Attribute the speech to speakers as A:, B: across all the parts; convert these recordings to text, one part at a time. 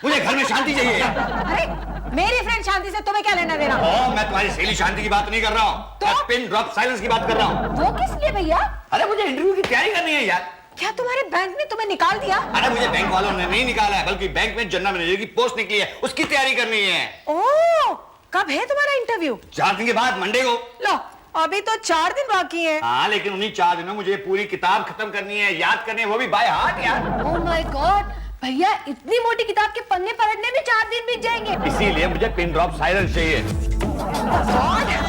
A: मुझे घर में शांति चाहिए।
B: अरे मेरी फ्रेंड शांति से तुम्हें क्या लेना देना?
A: मैं तुम्हारी सहेली शांति की बात नहीं कर रहा हूँ,
B: तो?
A: पिन ड्रॉप साइलेंस की बात कर रहा हूँ।
B: वो किस लिए भैया?
A: अरे मुझे इंटरव्यू की तैयारी करनी है यार।
B: क्या तुम्हारे बैंक ने तुम्हें निकाल दिया?
A: अरे मुझे बैंक वालों ने नहीं निकाला है, बल्कि बैंक में जनरल मैनेजर की पोस्ट निकली है, उसकी तैयारी करनी है।
B: ओह, कब है तुम्हारा इंटरव्यू?
A: 4 दिन के बाद, मंडे को।
B: लो, अभी तो 4 दिन बाकी है।
A: हाँ, लेकिन उन्हीं 4 दिनों में मुझे पूरी किताब खत्म करनी है, याद करनी है, वो भी बाय हार्ट यार।
B: ओह माय गॉड, भैया इतनी मोटी किताब के पन्ने पलटने में 4 दिन बीत जाएंगे।
A: इसीलिए मुझे पिन ड्रॉप साइलेंस चाहिए।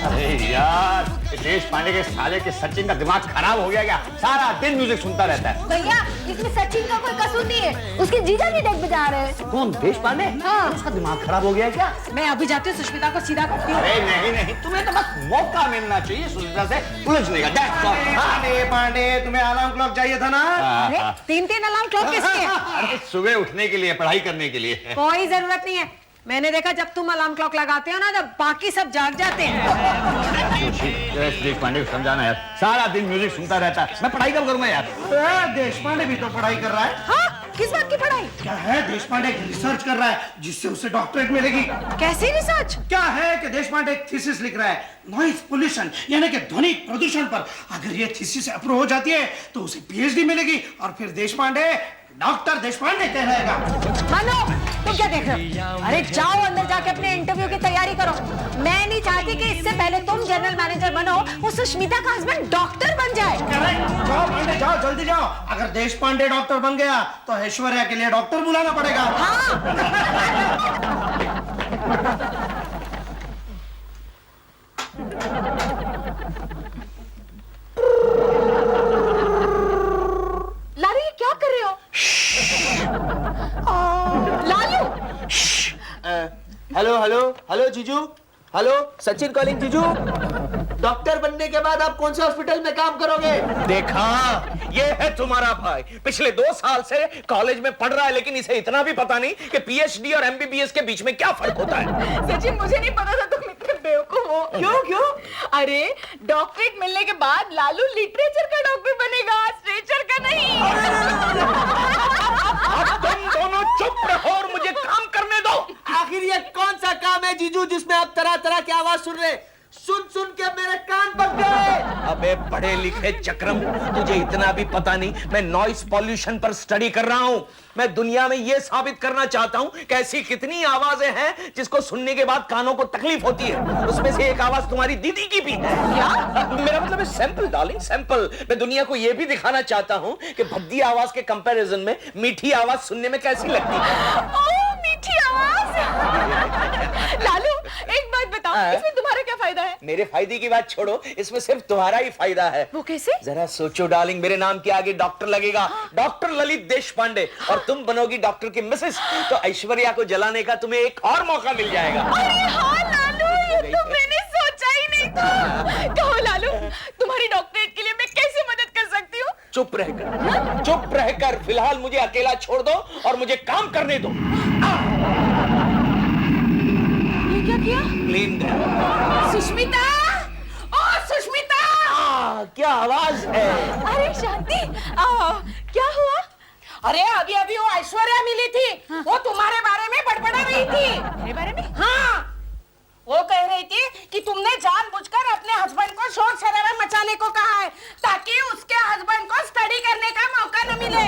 A: अरे यार, देश पांडे के साले के सचिन का दिमाग खराब हो गया क्या? सारा दिन म्यूजिक सुनता रहता है।
B: भैया इसमें सचिन का कोई कसूर नहीं है, उसके जीजा जी डेक बजा रहे हैं।
A: कौन, देश पांडे?
B: हाँ।
A: उसका दिमाग खराब हो गया क्या?
B: मैं अभी जाती हूँ, सुष्मिता को सीधा करती हूँ।
A: अरे नहीं, तुम्हें तो बस मौका मिलना चाहिए सुष्मिता से उलझने का।
C: पांडे, तुम्हें अलार्म क्लॉक चाहिए था ना?
B: अरे 3-3 अलार्म क्लॉक किसके?
A: अरे सुबह उठने के लिए, पढ़ाई करने के लिए।
B: कोई जरूरत नहीं है, मैंने देखा जब तुम अलार्म क्लॉक लगाते हो ना, तब बाकी सब जाग जाते हैं।
A: देश पांडे को समझाना यार, सारा दिन म्यूजिक सुनता रहता है, मैं पढ़ाई कब करूंगा यार?
C: देश पांडे भी तो पढ़ाई कर रहा है।
B: हाँ, किस बात की पढ़ाई?
C: क्या है, देश पांडे रिसर्च कर रहा है जिससे उसे डॉक्टरेट मिलेगी।
B: कैसी रिसर्च?
C: क्या है कि देश पांडे एक थीसिस लिख रहा है, नॉइज पोल्यूशन यानी कि ध्वनि प्रदूषण पर। अगर ये थीसिस अप्रूव हो जाती है तो उसे पीएचडी मिलेगी और फिर देश पांडे डॉक्टर देश पांडे कहलाएगा।
B: मानो, तुम क्या देख रहे हो? अरे जाओ अंदर जाके अपने इंटरव्यू की तैयारी करो। मैं नहीं चाहती कि इससे पहले तुम जनरल मैनेजर बनो, वो सुष्मिता का हस्बैंड डॉक्टर बन जाए।
C: जाओ पांडे, जाओ जल्दी जाओ। अगर देश पांडे डॉक्टर बन गया तो ऐश्वर्या के लिए डॉक्टर बुलाना पड़ेगा।
B: हाँ। लालू, ये क्या कर रहे हो? लालू,
D: हेलो हेलो हेलो जीजू, हेलो सचिन कॉलिंग जीजू। डॉक्टर बनने के बाद आप कौन से हॉस्पिटल में काम करोगे?
E: देखा, ये है तुम्हारा भाई, पिछले 2 साल से कॉलेज में पढ़ रहा है, लेकिन इसे इतना भी पता नहीं कि पीएचडी और एमबीबीएस के बीच में क्या फर्क होता है।
F: सचिन, मुझे नहीं पता था तुम इतने बेवकूफ हो। क्यों? अरे डॉक्टरेट मिलने के बाद लालू लिटरेचर का डॉक्टर बनेगा, स्ट्रेचर का नहीं।
E: अब तुम दोनों चुप रहो और मुझे काम करने दो।
D: आखिर ये कौन सा काम है जीजू जिसमें आप तरह तरह की आवाज सुन रहे? सुन सुन के मेरे कान पक गए।
E: अबे पढ़े लिखे चक्रम, तुझे इतना भी पता नहीं मैं नॉइस पॉल्यूशन पर स्टडी कर रहा हूं। मैं दुनिया में यह साबित करना चाहता हूं कि ऐसी कितनी आवाजें हैं जिसको सुनने के बाद कानों को तकलीफ होती है। उसमें से एक आवाज तुम्हारी दीदी की भी है। क्या? मेरा मतलब है सैंपल डार्लिंग, सैंपल। मैं दुनिया को यह भी दिखाना चाहता हूं कि भद्दी आवाज के कंपैरिजन में मीठी आवाज सुनने में कैसी लगती है।
F: ओह, मीठी आवाज। लालू, एक बात बताओ, इसमें तुम्हारा क्या फायदा है?
E: मेरे फायदे की बात छोड़ो, इसमें सिर्फ तुम्हारा ही फायदा है।
F: वो कैसे?
E: जरा सोचो डार्लिंग, मेरे नाम के आगे डॉक्टर लगेगा, डॉक्टर ललित देश पांडे, और तुम बनोगी डॉक्टर की मिसेस, तो ऐश्वर्या को जलाने का तुम्हें एक और मौका मिल जाएगा।
F: अरे हाँ लालू, ये तो मैंने सोचा ही नहीं था। कहो लालू, तुम्हारी डॉक्टरेट के लिए मैं कैसे मदद कर सकती हूँ?
E: चुप रहकर, चुप रहकर फिलहाल मुझे अकेला छोड़ दो और मुझे काम करने दो।
F: ये क्या किया?
E: प्लेन
F: सुष्मिता, ओ सुष्मिता!
E: क्या आवाज है?
F: अरे शांति, क्या हुआ? अरे अभी अभी वो ऐश्वर्या मिली थी। वो तुम्हारे बारे में बड़बड़ा रही थी। मेरे बारे में? हाँ, वो कह रही थी कि तुमने जानबूझकर अपने हस्बैंड को शोर शराबा मचाने को कहा है ताकि उसके हस्बैंड को स्टडी करने का मौका न मिले।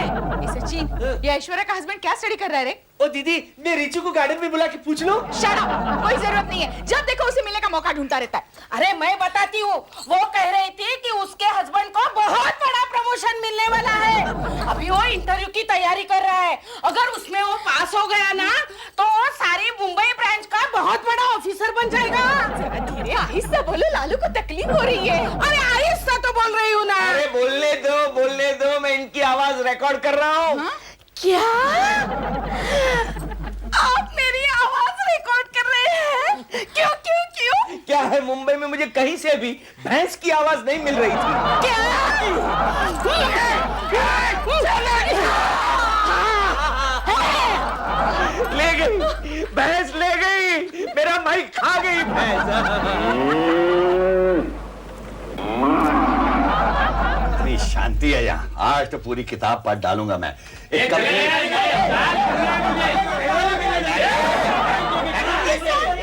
F: सचिन, ये ऐश्वर्या का हस्बैंड क्या स्टडी कर रहा है रे?
D: ओ दीदी, मैं रिचू को गार्डन में बुला के पूछ लूं?
F: शट अप, कोई जरूरत नहीं है। जब देखो उसे मिलने का मौका ढूंढता रहता है। अरे मैं बताती हूँ, वो कह रही थी कि उसके हस्बैंड को बहुत बड़ा प्रमोशन मिलने वाला है। अभी वो इंटरव्यू की तैयारी कर रहा है। अगर उसमें वो पास हो गया ना, तो वो सारी मुंबई ब्रांच का बहुत बड़ा ऑफिसर बन जाएगा। जरा धीरे आहिस्ता बोलो, लालू को तकलीफ हो रही है। अरे आहिस्ता तो बोल रही हूँ ना।
E: अरे बोलने दो, मैं इनकी आवाज रिकॉर्ड कर रहा हूँ।
F: क्या? आप मेरी आवाज रिकॉर्ड कर रहे हैं? क्यों?
E: क्या है, मुंबई में मुझे कहीं से भी भैंस की आवाज नहीं मिल रही थी। ले गई भैंस, ले गई मेरा माइक, खा गई भैंस।
A: शांति है यहाँ। आज तो पूरी किताब पढ़ डालूंगा मैं। एक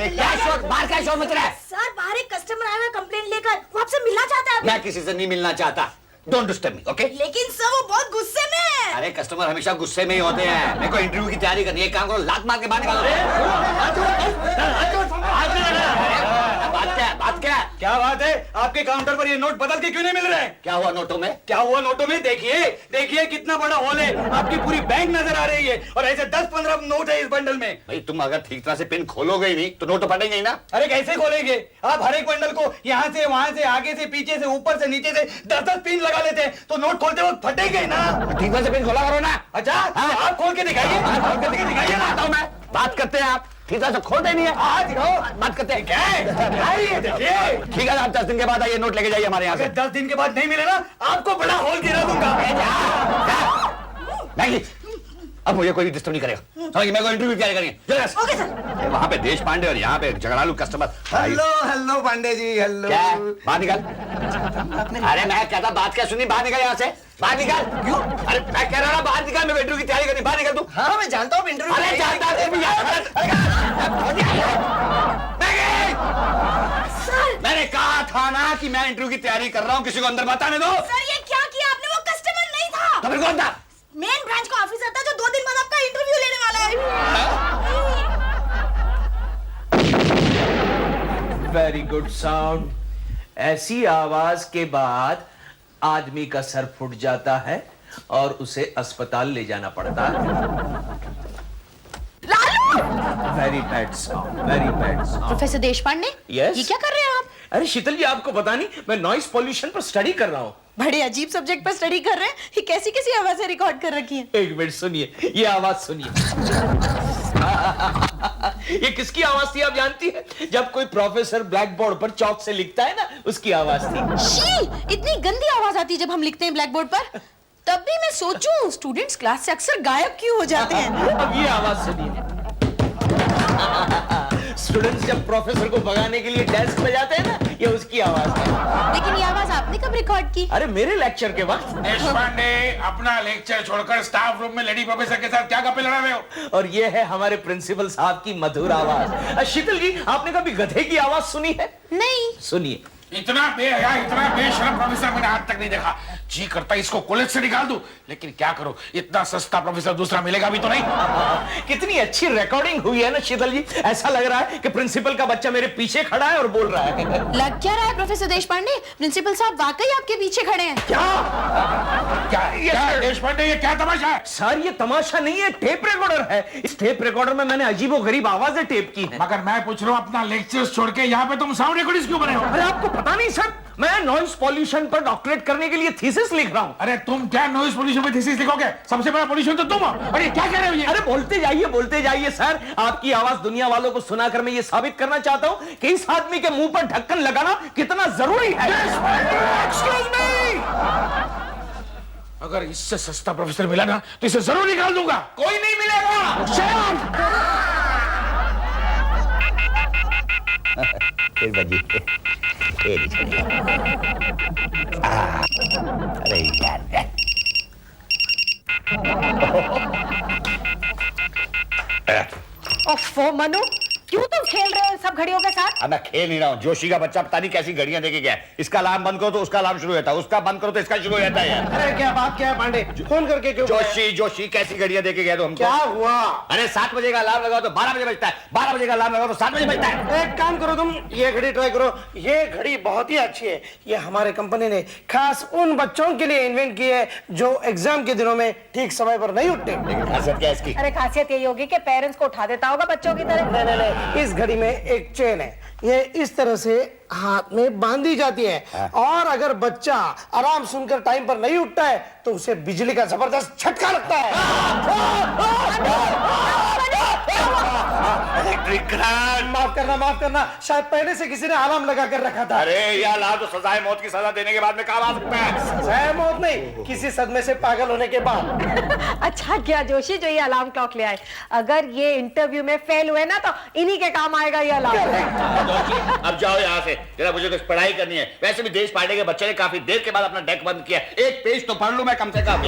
A: क्या शोर, बाहर क्या शोर मच रहा है?
B: सर बाहर एक कस्टमर आया है कंप्लेंट लेकर, वो आपसे मिलना चाहता है।
A: मैं किसी से नहीं मिलना चाहता। Don't disturb me, okay?
B: लेकिन सर वो बहुत गुस्से में है।
A: अरे कस्टमर हमेशा गुस्से में ही होते हैं। मेरे को इंटरव्यू की तैयारी करनी है। एक काम करो, लात मार के बाहर निकालो। बात क्या है?
E: क्या बात है? आपके काउंटर पर ये नोट बदल के क्यों नहीं मिल रहे हैं?
A: क्या हुआ नोटों में?
E: क्या हुआ नोटों में? देखिए देखिए कितना बड़ा हॉल है, आपकी पूरी बैंक नजर आ रही है और ऐसे 10-15 नोट है इस बंडल में।
A: भाई तुम अगर ठीक तरह से पिन खोलोगे ही नहीं तो नोट तो पड़ेंगे ही ना।
E: अरे कैसे खोलेंगे? आप हर एक बंडल को यहाँ से वहां से आगे से पीछे से ऊपर से नीचे से 10-10 पिन लगा लेते हैं तो नोट खोलते वक्त फटेंगे ही ना।
A: ठीक तरह से पिन खोला करो ना।
E: अच्छा आप खोल के दिखाइए, खोल के दिखाइए ना।
A: बताओ मैं बात करते हैं, आप ठीक तरह से खोलते नहीं है।
E: आज दिखाओ,
A: बात करते हैं।
E: क्या है? आइए देखिए।
A: ठीक है, आप 10 दिन के बाद आइए, नोट लेके जाइए हमारे यहाँ से।
E: 10 दिन के बाद नहीं मिले ना, आपको बड़ा हॉल गिरा दूंगा।
A: नहीं, अब मुझे कोई डिस्टर्ब नहीं करेगा। समझिए, मेरे को इंटरव्यू तैयारी करनी है।
B: Okay sir.
A: वहाँ पे देश पांडे और यहाँ पे झगड़ालू customer.
D: Hello Pandey ji, hello.
A: क्या है? बाहर निकल। अरे मैं कहता बात क्या सुनी, बाहर निकल यहाँ से, बाहर निकल। क्यों? अरे मैं कह रहा ना बाहर निकल, मैं इंटरव्यू की तैयारी करनी, बाहर निकल तू।
D: हाँ मैं जानता हूँ इंटरव्यू।
A: अरे जानता है मैंने कहा था ना कि मैं इंटरव्यू की तैयारी कर रहा हूँ, किसी को अंदर मत आने दो।
B: सर ये क्या किया आपने? वो कस्टमर नहीं था।
A: तो फिर कौन था?
B: मेन ब्रांच का ऑफिसर था जो 2 दिन बाद आपका इंटरव्यू लेने वाला है।
E: Very good sound. ऐसी आवाज के बाद आदमी का सर फूट जाता है और उसे अस्पताल ले जाना पड़ता है। Very bad sound, very bad sound.
F: Professor Deshpande,
E: Yes?
F: ये क्या कर रहे हैं आप?
E: अरे शीतल जी, आपको पता नहीं, मैं नॉइस पॉल्यूशन पर स्टडी कर रहा हूँ।
F: बड़े अजीब सब्जेक्ट पर स्टडी कर रहे हैं। ये कैसी कैसी आवाजें रिकॉर्ड कर रखी हैं?
E: एक मिनट सुनिए, ये आवाज सुनिए। ये किसकी आवाज थी आप जानती है? जब कोई प्रोफेसर ब्लैक बोर्ड पर चौक से लिखता है ना, उसकी आवाज थी।
F: शी, इतनी गंदी आवाज आती है जब हम लिखते हैं ब्लैक बोर्ड पर। तब भी मैं सोचूं स्टूडेंट्स क्लास से अक्सर गायब क्यों हो जाते हैं।
E: अब ये आवाज सुनिए। स्टूडेंट्स जब प्रोफेसर को भगाने के लिए डेस्क पे जाते हैं ना, ये उसकी आवाज है।
F: लेकिन ये आवाज आपने कब रिकॉर्ड की?
E: अरे मेरे लेक्चर के वक्त।
G: देशपांडे, अपना लेक्चर छोड़कर स्टाफ रूम में लेडी प्रोफेसर के साथ क्या गप्पे लड़ा रहे हो?
E: और ये है हमारे प्रिंसिपल साहब की मधुर आवाज। शीतल जी, आपने कभी गधे की आवाज सुनी है?
F: नहीं।
E: सुनिए।
G: इतना बेशरम प्रोफेसर मैंने आज तक नहीं देखा। जी करता इसको कॉलेज से निकाल दूं, लेकिन क्या करूं, इतना सस्ता प्रोफेसर दूसरा मिलेगा भी तो नहीं।
E: कितनी अच्छी रिकॉर्डिंग हुई है ना शीतल जी। ऐसा लग रहा है कि प्रिंसिपल का बच्चा मेरे पीछे खड़ा है और बोल रहा है।
F: लग क्या रहा है प्रोफेसर देशपांडे, प्रिंसिपल साहब वाकई आपके पीछे खड़े हैं?
G: क्या देशपांडे, ये क्या तमाशा है?
E: सर ये तमाशा नहीं है, टेप रिकॉर्डर है। इस टेप रिकॉर्डर में मैंने अजीबोगरीब आवाजें टेप की हैं।
G: मगर मैं पूछ रहा हूं, अपना लेक्चर छोड़ के यहाँ पे तुम साउंड रिकॉर्डिस्ट क्यों बने हो?
E: अरे आपको पता नहीं सर, मैं नॉइस पॉल्यूशन पर डॉक्टरेट करने के लिए थीसिस लिख रहा हूँ।
G: अरे तुम क्या नॉइज पोल्यूशन पे थीसिस लिखोगे? सबसे बड़ा पोल्यूशन तो तुम हो। अरे क्या कह रहे हो ये?
E: अरे बोलते जाइए सर। आपकी आवाज दुनिया वालों को सुनाकर मैं ये साबित करना चाहता हूँ कि इस आदमी के मुंह पर ढक्कन लगाना कितना जरूरी है।
G: Excuse me! अगर इससे सस्ता प्रोफेसर मिला ना तो इसे जरूर निकाल दूंगा।
E: कोई नहीं मिलेगा।
A: फिर बजी। अरे यार,
B: ओफो मनु, क्यों तुम खेल रहे हो इन सब घड़ियों के साथ?
A: अब मैं खेल नहीं रहा हूँ। जोशी का बच्चा पता नहीं कैसी घड़ियां देके गया है। इसका अलार्म बंद करो तो उसका अलार्म शुरू होता है, उसका बंद करो तो इसका शुरू हो जाता है यार।
C: अरे क्या बात क्या है पांडे, फोन करके क्यों?
A: जोशी कैसी घड़ियां देके गया तो हमको?
C: क्या हुआ?
A: अरे 7 बजे का अलार्म लगाओ तो 12 बजे बजता है, 12 बजे का अलार्म लगाओ तो 7 बजे बजता है।
C: एक काम करो, तुम ये घड़ी ट्राई करो। ये घड़ी बहुत ही अच्छी है। ये हमारे कंपनी ने खास उन बच्चों के लिए इन्वेंट की है जो एग्जाम के दिनों में ठीक समय पर नहीं उठते।
A: लेकिन खासियत क्या है इसकी?
B: अरे खासियत यही होगी कि पेरेंट्स को उठा देता होगा बच्चों की तरह।
C: नहीं, इस घड़ी में एक चेन है, ये इस तरह से हाथ में बांधी जाती है और अगर बच्चा आराम सुनकर टाइम पर नहीं उठता है तो उसे बिजली का जबरदस्त झटका लगता है।
A: विक्रांत,
C: माफ करना, शायद पहले से किसी ने अलार्म लगा कर रखा था।
A: अरे ये अलार्म तो सजाए मौत की सजा देने के बाद में काम आ सकता है।
C: सजाए मौत नहीं, किसी सदमे से पागल होने के बाद।
B: अच्छा क्या जोशी जो ये अलार्म क्लॉक ले आए। अगर ये इंटरव्यू में फेल हुए ना तो इन्हीं के काम आएगा ये अलार्म।
A: अब जाओ यहाँ से, जरा मुझे कुछ पढ़ाई करनी है। वैसे भी देश पांडे के बच्चे ने काफी देर के बाद अपना डेक बंद किया, एक पेज तो पढ़ लूं मैं कम से कम।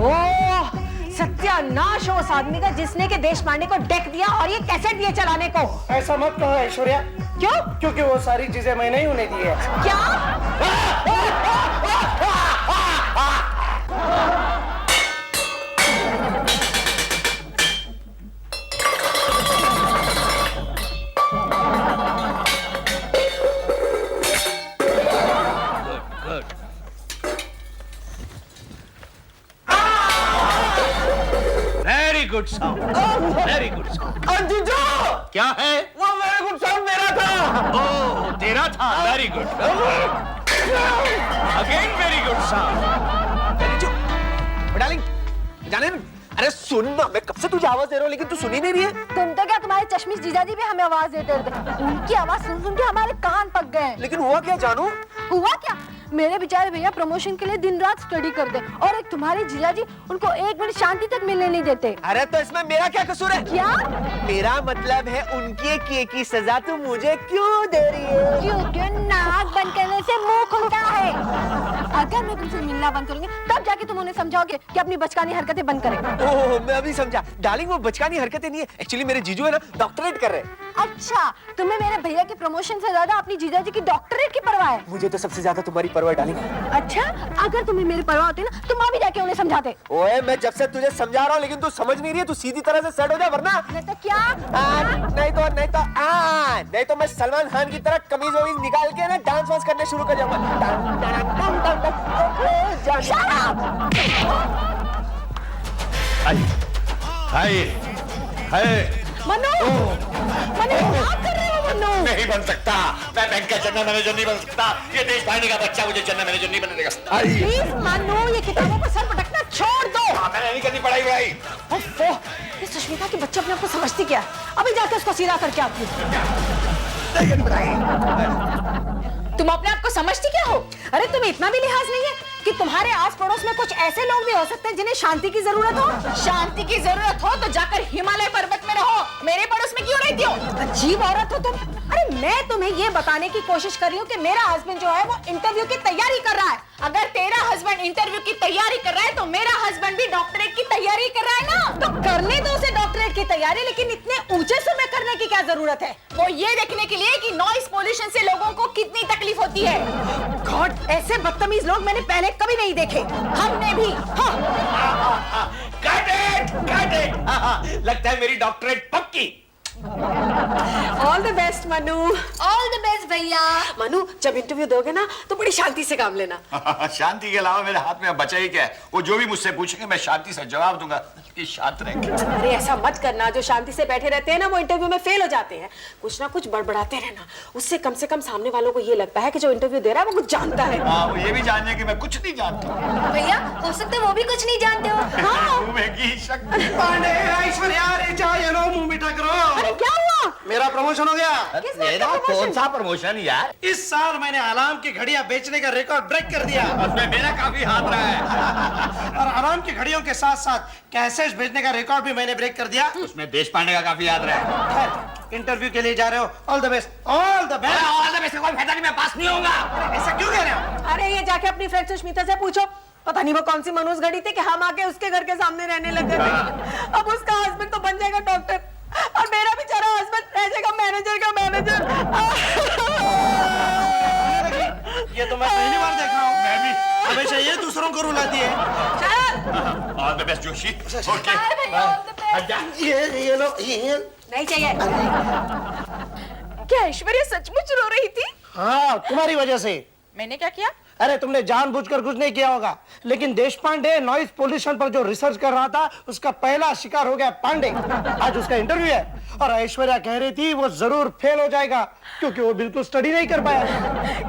B: ओह, सत्यानाश हो उस आदमी का जिसने के देश पांडे को डेक दिया और ये कैसेट दिए चलाने को।
C: ऐसा मत कहो ऐश्वर्या।
B: क्यों?
C: क्योंकि वो सारी चीजें मैंने ही उन्हें दी है।
B: क्या?
E: Very good sound, very good sound.
D: जीजू,
E: क्या है?
D: वो वेरी गुड साउंड मेरा था।
E: ओह, तेरा था। Very good, again very good sound.
D: Darling, जाने ना, अरे सुन ना, मैं कब से तुझे आवाज दे रहा हूँ लेकिन तू सुन ही नहीं रही है।
H: तुम तो क्या, तुम्हारे चश्मिश जीजाजी भी हमें आवाज देते थे। उनकी आवाज सुन सुन के हमारे कान पक गए।
D: लेकिन हुआ क्या जानू?
H: हुआ क्या? मेरे बेचारे भैया प्रमोशन के लिए दिन रात स्टडी करते और एक तुम्हारे जीजाजी उनको एक मिनट शांति तक मिलने नहीं देते।
D: अरे तो इसमें मेरा क्या कसूर है?
H: क्या?
D: मेरा मतलब है उनके किए की सजा तू मुझे क्यों दे रही है?
H: क्योंकि नाक बंद करने से मुंह खुलता है। अगर मैं तुमसे मिलना बंद करूंगी तब जाके तुम उन्हें समझाओगे कि अपनी बचकानी हरकतें बंद करें।
D: ओह, मैं अभी समझा। डार्लिंग, वो बचकानी हरकतें नहीं है, एक्चुअली मेरे जीजू है ना डॉक्टरेट कर रहे हैं।
H: अच्छा, तुम्हें मेरे भैया के प्रमोशन से ज्यादा अपनी जीजाजी की डॉक्टरेट की परवाह है।
D: मुझे तो सबसे ज्यादा तुम्हारी परवाह है डार्लिंग।
H: अच्छा, अगर तुम्हें मेरी परवाह होती ना तुम अभी जाके उन्हें समझाते।
D: ओए, मैं जब से तुझे समझा रहा हूँ लेकिन तू समझ नहीं रही है। तू सीधी तरह से सेट हो जा वरना
H: नहीं तो क्या?
D: नहीं तो मैं सलमान खान की तरह कमीज वमीज निकाल के ना डांस वांस करने शुरू कर जाऊंगा।
H: Shut up! मनु, मनु क्या कर रहे हो मनु?
A: नहीं बन सकता, मैं बैंक का जनरल मैनेजर नहीं बन सकता। ये देश पांडे का बच्चा मुझे जनरल मैनेजर नहीं बनने देगा।
B: प्लीज मनु, ये किताबों पर सर पटकना छोड़ दो।
A: मैंने नहीं करनी पढ़ाई वढ़ाई।
B: ओफो, ये सुष्मिता की बच्ची अपने आप को समझती क्या? अभी जाके उसको सीधा करके आती हूँ। तुम अपने आप को समझती क्या हो? अरे तुम्हें इतना भी लिहाज नहीं है कि तुम्हारे आस पड़ोस में कुछ ऐसे लोग भी हो सकते हैं जिन्हें शांति की जरूरत हो।
F: शांति की जरूरत हो तो जाकर हिमालय पर्वत में रहो, मेरे पड़ोस में क्यों रहती हो?
B: अजीब औरत हो तुम। अरे मैं तुम्हें ये बताने की कोशिश कर रही हूँ कि मेरा हस्बैंड जो है वो इंटरव्यू की तैयारी कर रहा है।
F: अगर तेरा हस्बैंड इंटरव्यू की तैयारी कर रहा है तो मेरा हस्बैंड भी डॉक्टरेट की तैयारी कर रहा है ना।
B: तो करने दो उसे डॉक्टरेट की तैयारी, लेकिन इतने ऊंचे सुर में करने की क्या जरूरत है?
F: वो ये देखने के लिए कि नॉइस पोल्यूशन से लोगों को कितनी तकलीफ होती है।
B: गॉड, ऐसे बदतमीज लोग मैंने पहले कभी नहीं देखे।
F: हमने भी।
E: लगता है मेरी डॉक्टरेट पक्की।
B: All the best Manu.
H: All the best भैया।
B: मनु, जब इंटरव्यू दोगे ना तो बड़ी शांति से काम लेना।
A: शांति के अलावा मेरे हाथ में बचा ही क्या है? वो जो भी मुझसे पूछेंगे मैं शांति से जवाब दूंगा कि शांत रहेंगे।
B: अरे ऐसा मत करना, जो शांति से बैठे रहते हैं ना वो इंटरव्यू में फेल हो जाते हैं। कुछ ना कुछ बड़बड़ाते रहना, उससे कम से कम सामने वालों को ये लगता है कि जो इंटरव्यू दे रहा है वो कुछ जानता है।
A: हाँ, वो ये भी जानने कि मैं कुछ नहीं जानता।
H: भैया हो सकता है वो भी कुछ नहीं जानते हो।
B: हाँ।
A: मुंह की शक्ति।
C: पांडे, ऐश्वर्या, अरे जाओ ये लो, मुंह मीठा करो।
B: अरे क्या हुआ?
C: मेरा प्रमोशन हो गया।
B: किस बात
A: मेरा
B: का promotion?
A: कौन सा प्रमोशन यार?
C: इस साल मैंने अलार्म की घड़ियां बेचने का रिकॉर्ड ब्रेक कर दिया।
A: उसमें मेरा काफी हाथ रहा है।
C: और अलार्म की घड़ियों के साथ साथ कैसेट्स बेचने का रिकॉर्ड भी मैंने ब्रेक कर दिया।
A: उसमें देश पांडे का काफी हाथ रहा है।
C: खैर, इंटरव्यू के लिए जा रहे हो, all the best, all the best.
A: All the best, कोई फायदा नहीं, मैं पास नहीं होऊंगा।
C: ऐसा क्यों कह रहे हो?
B: अरे ये जाके अपनी फ्रेंड सुष्मिता से पूछो, पता नहीं वो कौन सी मनोज घड़ी थी कि हम आके उसके घर के सामने रहने लगे थे। अब उसका हस्बैंड तो बन जाएगा डॉक्टर और मेरा बेचारा हस्बैंड रह जाएगा मैनेजर का मैनेजर।
C: ये तो मैं पहली बार देख रहा हूँ। मैं भी हमेशा ये दूसरों को रुलाती है।
A: All the best Joshi. Okay,
C: ये लो, ये
B: नहीं चाहिए।
F: क्या ऐश्वर्या सचमुच रो रही थी?
C: हाँ, तुम्हारी वजह से।
F: मैंने क्या किया?
C: अरे तुमने जानबूझकर कुछ नहीं किया होगा, लेकिन देश पांडे नॉइस पोल्यूशन पर जो रिसर्च कर रहा था उसका पहला शिकार हो गया पांडे। आज उसका इंटरव्यू है और ऐश्वर्या कह रही थी वो जरूर फेल हो जाएगा क्योंकि वो बिल्कुल स्टडी नहीं कर पाया।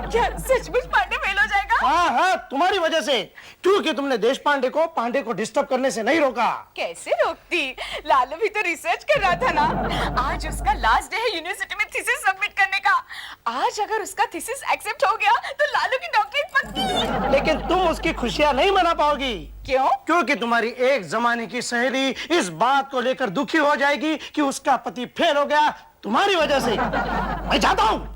F: क्या सचमुच पांडे फेल हो जाएगा?
C: हाँ हाँ, तुम्हारी वजह से, क्योंकि तुमने देश पांडे को डिस्टर्ब करने से नहीं रोका।
F: कैसे रोकती? लालू भी तो रिसर्च कर रहा था ना। आज उसका लास्ट डे है यूनिवर्सिटी में थीसिस सबमिट करने का। आज अगर उसका थीसिस एक्सेप्ट हो गया तो लालू की डॉक्टरेट पक्की।
C: लेकिन तुम उसकी खुशियां नहीं मना पाओगी।
F: क्यों?
C: क्योंकि तुम्हारी एक जमाने की सहेली इस बात को लेकर दुखी हो जाएगी कि उसका पति फेल हो गया तुम्हारी वजह से। मैं जाता हूँ।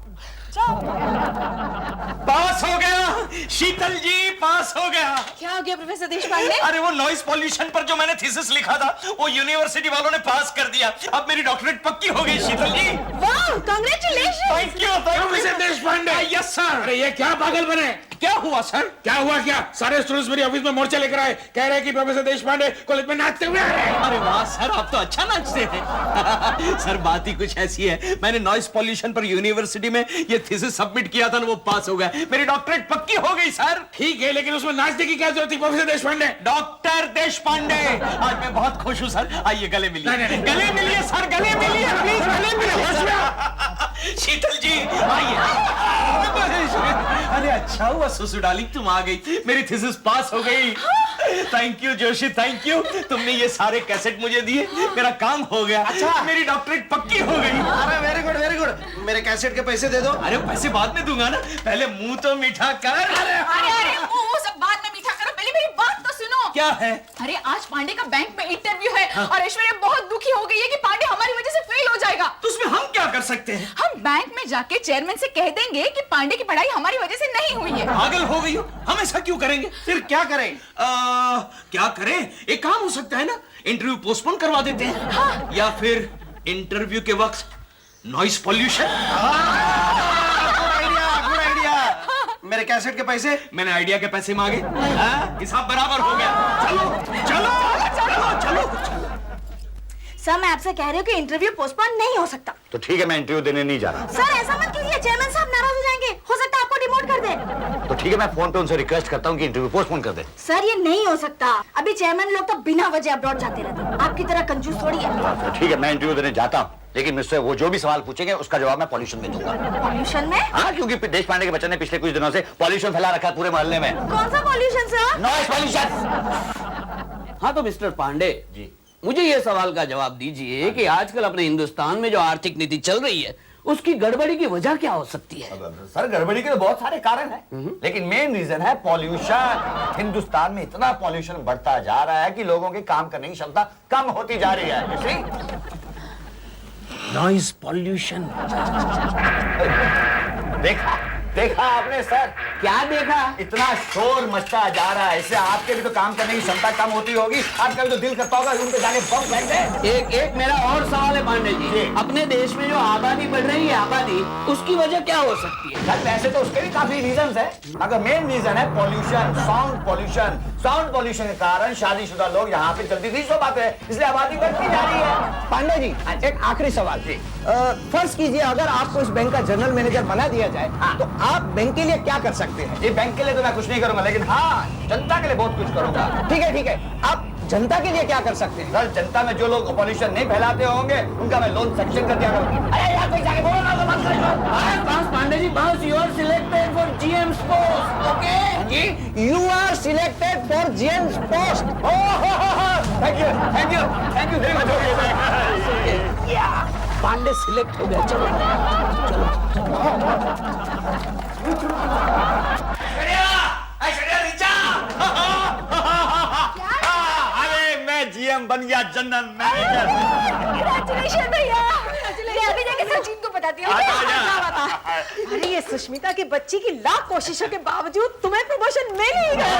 E: पास हो गया शीतल जी, पास हो गया।
B: क्या हो गया प्रोफेसर देशपांडे?
E: अरे वो नॉइस पॉल्यूशन पर जो मैंने थीसिस लिखा था वो यूनिवर्सिटी वालों ने पास कर दिया। अब मेरी डॉक्टरेट पक्की हो गई शीतल जी।
B: वाह, congratulation.
E: Thank you
G: professor Deshpande.
E: Yes sir.
G: अरे ये क्या पागल बने?
E: क्या हुआ सर?
G: क्या हुआ क्या? सारे स्टूडेंट्स मेरी ऑफिस में मोर्चा लेकर आए, कह रहे हैं कि प्रोफेसर देशपांडे कॉलेज में नाचते हुए आ रहे हैं।
E: अरे वाह सर, आप तो अच्छा नाचते हैं। सर बात ही कुछ ऐसी है, मैंने नॉइस पॉल्यूशन पर यूनिवर्सिटी में ये थीसिस सबमिट किया था ना, वो पास हो गया। मेरी डॉक्टरेट पक्की हो गई सर।
G: ठीक है, लेकिन उसमें नाचने की क्या जरूरत थी प्रोफेसर देशपांडे?
E: डॉक्टर देशपांडे, आज मैं बहुत खुश हूँ सर। आइए गले मिलिए।
G: नहीं।
E: गले मिलिए सर, गले मिलिए प्लीज, गले मिलिए। शीतल जी आइए। अरे अच्छा हुआ सुसु डार्लिंग तुम आ गई, मेरी थीसिस पास हो गई। Thank you Joshi, thank you. तुमने ये सारे कैसेट मुझे दिए, मेरा काम हो गया। अच्छा, मेरी डॉक्टरेट पक्की हो गई।
C: अरे वेरी गुड वेरी गुड। मेरे कैसेट के पैसे दे दो।
E: अरे पैसे बाद में दूंगा ना, पहले मुंह तो मीठा कर।
F: अरे वो सब बाद में मीठा करो, पहले मेरी बात तो सुनो।
E: क्या है?
F: अरे आज पांडे का बैंक में इंटरव्यू है और ऐश्वर्या बहुत दुखी हो गई है कि पांडे हमारी वजह से फेल हो जाएगा।
E: तो उसमें हम क्या कर सकते हैं?
F: हम बैंक में जाके चेयरमैन से कह देंगे कि पांडे की पढ़ाई हमारी वजह से नहीं हुई है।
E: पागल हो गई हो, हम ऐसा क्यों करेंगे?
C: फिर क्या करें?
E: क्या करें? एक काम हो सकता है ना, इंटरव्यू पोस्टपोन करवा देते हैं।
F: हाँ।
E: या फिर इंटरव्यू के वक्त नॉइस पॉल्यूशन।
C: Good idea. मेरे कैसेट के पैसे?
E: मैंने आइडिया के पैसे मांगे, हिसाब बराबर हो गया। चलो चलो चलो चलो।
H: सर मैं आपसे कह रही हूँ कि इंटरव्यू पोस्टपोन नहीं हो सकता।
A: तो ठीक है, मैं इंटरव्यू देने नहीं जा रहा।
H: सर ऐसा मत कीजिए, चेयरमैन साहब नाराज हो जाएंगे। हो सकता है आपको डिमोट कर दे।
A: तो ठीक है, मैं फोन पे उनसे रिक्वेस्ट करता हूँ कि इंटरव्यू पोस्टपोन कर दे।
H: सर ये नहीं हो सकता। अभी चेयरमैन लोग तो बिना वजह अब्रॉड जाते रहते हैं, आपकी तरह कंजूस थोड़ी है।
A: तो ठीक है, मैं इंटरव्यू देने जाता हूँ, लेकिन मुझसे वो जो भी सवाल पूछेंगे उसका जवाब मैं पॉल्यूशन में दूंगा।
H: पॉल्यूशन में?
A: हाँ, क्योंकि देश पांडे के बच्चे ने पिछले कुछ दिनों से पॉल्यूशन फैला रखा है पूरे मोहल्ले में।
H: कौन सा पॉल्यूशन सर?
A: Noise pollution.
I: हाँ तो मिस्टर पांडे जी, मुझे ये सवाल का जवाब दीजिए कि आजकल अपने हिंदुस्तान में जो आर्थिक नीति चल रही है उसकी गड़बड़ी की वजह क्या हो सकती है?
A: सर गड़बड़ी के तो बहुत सारे कारण हैं, लेकिन मेन रीजन है पॉल्यूशन। हिंदुस्तान में इतना पॉल्यूशन बढ़ता जा रहा है कि लोगों की काम करने की क्षमता कम होती जा रही है।
E: Noise pollution.
A: देखा आपने सर?
I: क्या देखा?
A: इतना शोर मचता जा रहा है, इससे आपके भी तो काम करने की क्षमता कम होती होगी। आपका भी तो दिल करता होगा रूम पे जाके बम फेंक दे।
I: एक मेरा और सवाल है पांडे जी, अपने देश में जो आबादी बढ़ रही है, आबादी, उसकी वजह क्या हो सकती है?
A: सर वैसे तो उसके भी काफी रीजंस है, मगर मेन रीजन है pollution, sound pollution. Sound pollution के कारण शादीशुदा लोग यहाँ पे जल्दी नहीं सो पाते हैं, इसलिए आबादी बढ़ती जा रही है।
J: पांडे जी एक आखिरी सवाल थी। फर्ज कीजिए अगर आपको इस बैंक का जनरल मैनेजर बना दिया जाए तो आप बैंक के लिए क्या कर सकते हैं?
A: ये बैंक के लिए तो मैं कुछ नहीं करूंगा, लेकिन हाँ जनता के लिए बहुत कुछ करूंगा।
J: ठीक है, आप जनता के लिए क्या कर सकते हैं?
A: सर जनता में जो लोग पॉल्यूशन नहीं फैलाते होंगे उनका मैं लोन सेक्शन कर दिया करूंगा। अरे यार कोई जाके बोलो ना तो मत करो।
I: पांडे जी बस you are selected for GM's post. Okay
J: ji you are selected for GM's post.
A: Thank you very much.
I: Pandey select हो गया। चलो
A: अरे मैं जीएम बन गया, जनरल मैनेजर।
H: Congratulations भैया। मैं अभी जाके सचिन को बताती हूँ।
B: अरे ये सुष्मिता की बच्ची की लाख कोशिशों के बावजूद तुम्हें प्रमोशन मिल ही गया।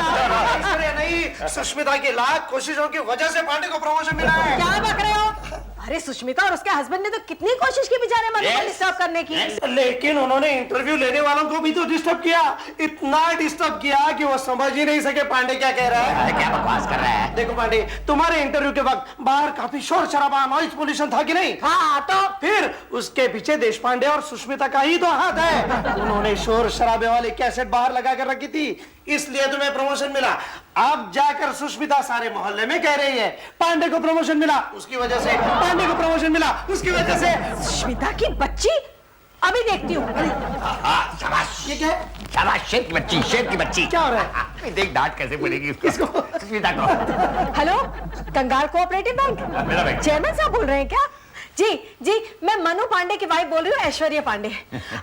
C: ऐश्वर्या नहीं, सुष्मिता की लाख कोशिशों की वजह से पांडे को प्रमोशन मिला है।
B: क्या बक रहे हो? अरे सुष्मिता और उसके हस्बैंड ने तो कितनी कोशिश की बेचारे मनु को डिस्टर्ब करने की।
C: लेकिन उन्होंने इंटरव्यू लेने वालों को भी तो डिस्टर्ब किया, इतना डिस्टर्ब किया कि वो समझ ही नहीं सके पांडे क्या कह रहा है।
A: क्या बकवास कर रहा है?
C: देखो पांडे, तुम्हारे इंटरव्यू के वक्त बाहर काफी शोर शराबा, नॉइज पोल्यूशन था कि नहीं?
B: हाँ तो
C: फिर उसके पीछे देशपांडे और सुष्मिता का ही तो हाथ है। उन्होंने शोर शराबे वाली कैसेट बाहर लगा कर रखी थी, इसलिए तुम्हें प्रमोशन मिला। अब जाकर सुष्मिता सारे मोहल्ले में कह रही है पांडे को प्रमोशन मिला उसकी वजह से, पांडे को प्रमोशन मिला उसकी वजह से।
B: सुष्मिता की बच्ची अभी देखती हूँ।
A: हाँ, शाबाश।
C: ये क्या है?
A: शाबाश, शेर की बच्ची, शेर की बच्ची।
C: क्या हो रहा है?
A: अभी देख डांट कैसे पड़ेगी उसको। सुष्मिता को।
B: हेलो, कंगार कोऑपरेटिव बैंक,
A: मेरा बैंक।
B: चेयरमैन साहब बोल रहे हैं क्या? जी जी, मैं मनु पांडे की वाइफ बोल रही हूँ, ऐश्वर्या पांडे।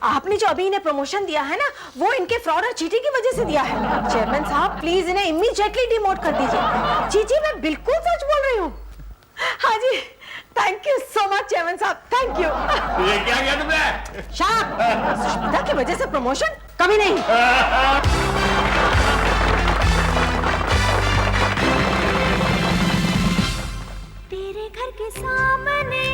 B: आपने जो अभी इन्हें प्रमोशन दिया है ना, वो इनके फ्रॉड और चीटिंग की वजह से दिया है। चेयरमैन साहब प्लीज इन्हें इमीडिएटली डिमोट कर दीजिए। जी जी, मैं बिल्कुल सच बोल रही हूँ। हाँ जी, thank you so much chairman साहब, थैंक यू।
A: ये क्या किया तुमने?
B: शाबाश, सुष्मिता की वजह से प्रमोशन कभी नहीं।
H: तेरे घर के सामने